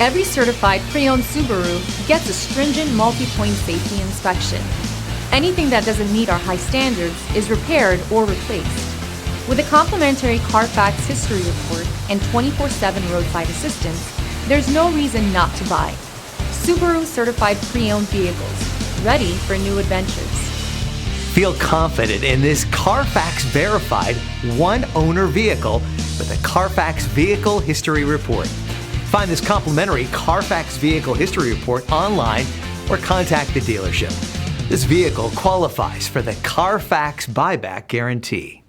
Every certified pre-owned Subaru gets a stringent multi-point safety inspection. Anything that doesn't meet our high standards is repaired or replaced. With a complimentary Carfax history report and 24/7 roadside assistance, there's no reason not to buy. Subaru certified pre-owned vehicles, ready for new adventures. Feel confident in this Carfax verified one-owner vehicle with a Carfax Vehicle History Report. Find this complimentary Carfax Vehicle History Report online or contact the dealership. This vehicle qualifies for the Carfax Buyback Guarantee.